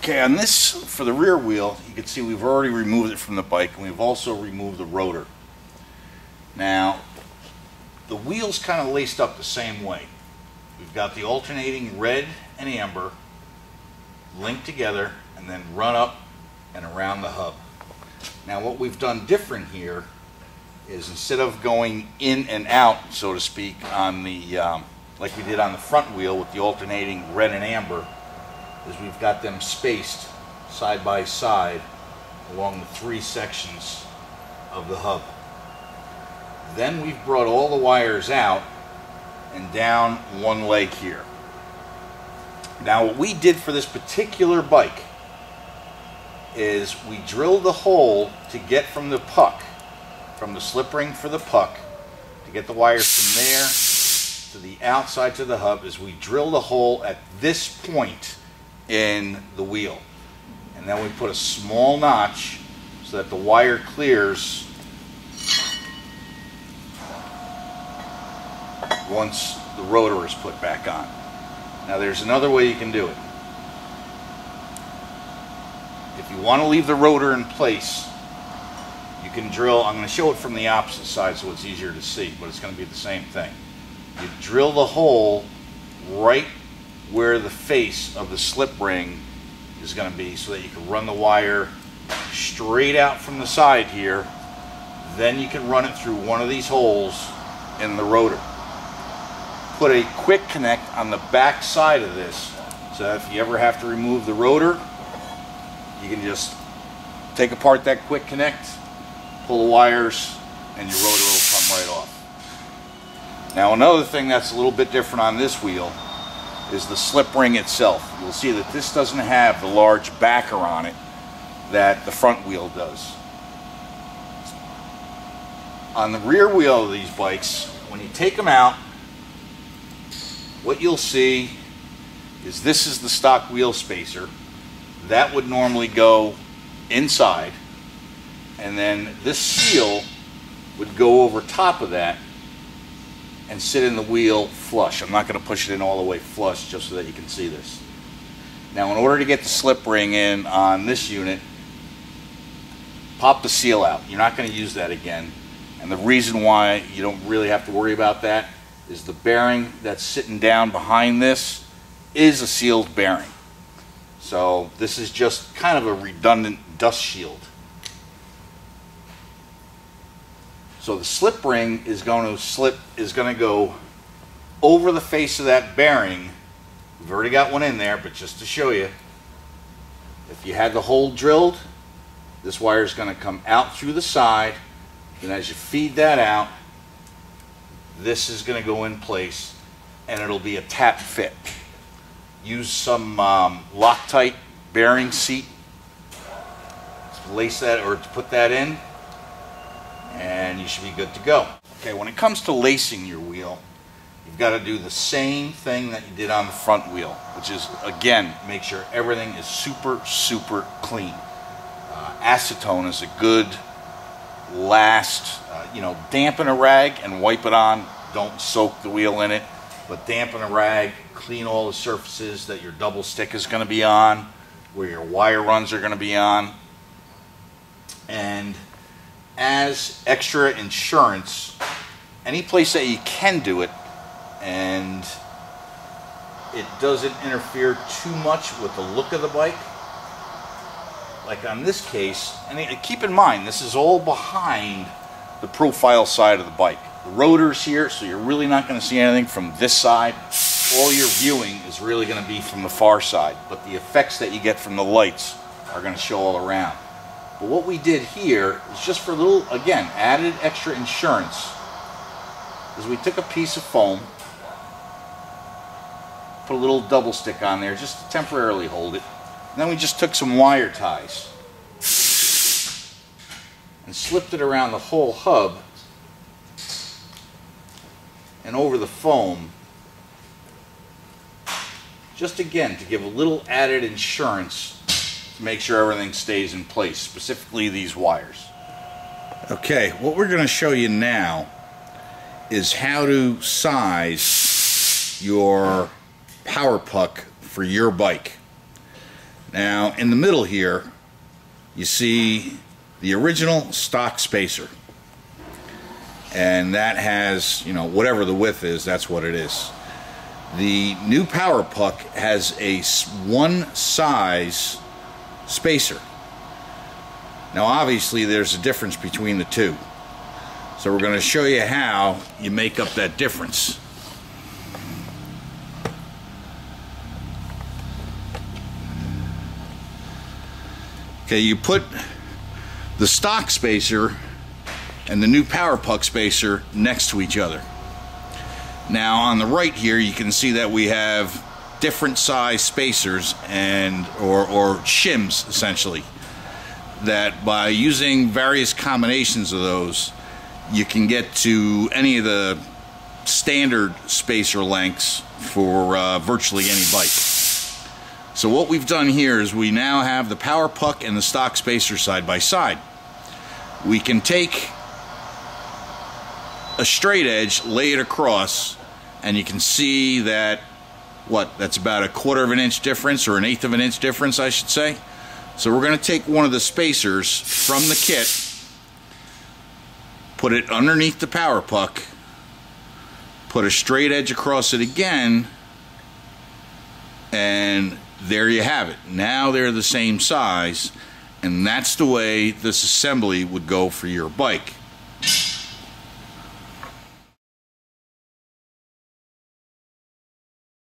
Okay, on this, for the rear wheel, you can see we've already removed it from the bike, and we've also removed the rotor. Now, the wheel's kind of laced up the same way. We've got the alternating red and amber linked together and then run up and around the hub. Now, what we've done different here is instead of going in and out, so to speak, on the like we did on the front wheel with the alternating red and amber, is we've got them spaced side by side along the three sections of the hub. Then we've brought all the wires out and down one leg here. Now, what we did for this particular bike is we drilled the hole to get from the puck, from the slip ring for the puck, to get the wires from there to the outside to the hub, is we drilled a hole at this point in the wheel. And then we put a small notch so that the wire clears once the rotor is put back on. Now, there's another way you can do it. If you want to leave the rotor in place, you can drill, I'm going to show it from the opposite side so it's easier to see, but it's going to be the same thing. You drill the hole right where the face of the slip ring is going to be so that you can run the wire straight out from the side here. Then you can run it through one of these holes in the rotor. Put a quick connect on the back side of this so that if you ever have to remove the rotor, you can just take apart that quick connect, pull the wires, and your rotor will come right off. Now, another thing that's a little bit different on this wheel is the slip ring itself. You'll see that this doesn't have the large backer on it that the front wheel does. On the rear wheel of these bikes, when you take them out, what you'll see is this is the stock wheel spacer. That would normally go inside, and then this seal would go over top of that and sit in the wheel flush. I'm not going to push it in all the way flush just so that you can see this. Now, in order to get the slip ring in on this unit, pop the seal out. You're not going to use that again, and the reason why you don't really have to worry about that is the bearing that's sitting down behind this is a sealed bearing. So this is just kind of a redundant dust shield. So the slip ring is going to go over the face of that bearing. We've already got one in there, but just to show you, if you had the hole drilled, this wire is going to come out through the side, and as you feed that out, this is going to go in place, and it'll be a tap fit. Use some Loctite bearing seat to lace that or to put that in, and you should be good to go. Okay, when it comes to lacing your wheel, you've got to do the same thing that you did on the front wheel, which is, again, make sure everything is super clean. Acetone is a good last, dampen a rag and wipe it on. Don't soak the wheel in it, but dampen a rag, clean all the surfaces that your double stick is going to be on, where your wire runs are going to be on. And as extra insurance, any place that you can do it and it doesn't interfere too much with the look of the bike, like on this case, and keep in mind this is all behind the profile side of the bike. The rotor's here, so you're really not going to see anything from this side. All your viewing is really going to be from the far side, but the effects that you get from the lights are going to show all around. But what we did here is just for a little, again, added extra insurance, is we took a piece of foam, put a little double stick on there just to temporarily hold it, and then we just took some wire ties and slipped it around the whole hub and over the foam, just again to give a little added insurance to make sure everything stays in place, specifically these wires. Okay, what we're going to show you now is how to size your power puck for your bike. Now in the middle here you see the original stock spacer, and that has, you know, whatever the width is, that's what it is. The new Power Puck has a one size spacer. Now obviously there's a difference between the two, so we're going to show you how you make up that difference. Okay, you put the stock spacer and the new Power Puck spacer next to each other. Now on the right here you can see that we have different size spacers and or shims, essentially, that by using various combinations of those you can get to any of the standard spacer lengths for virtually any bike. So what we've done here is we now have the Power Puck and the stock spacer side by side. We can take a straight edge, lay it across, and you can see that that's about 1/4 of an inch difference, or 1/8 of an inch difference, I should say. So we're going to take one of the spacers from the kit, put it underneath the Power Puck, put a straight edge across it again, and there you have it. Now they're the same size, and that's the way this assembly would go for your bike.